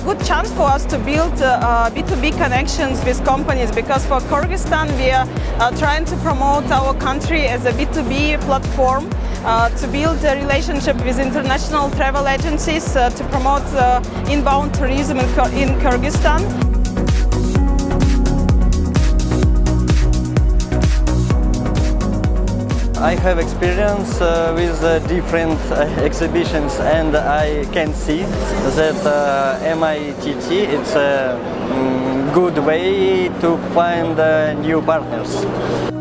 good chance for us to build B2B connections with companies, because for Kyrgyzstan we are trying to promote our country as a B2B platform, to build a relationship with international travel agencies, to promote inbound tourism in Kyrgyzstan. I have experience with different exhibitions, and I can see that MITT it's a good way to find new partners.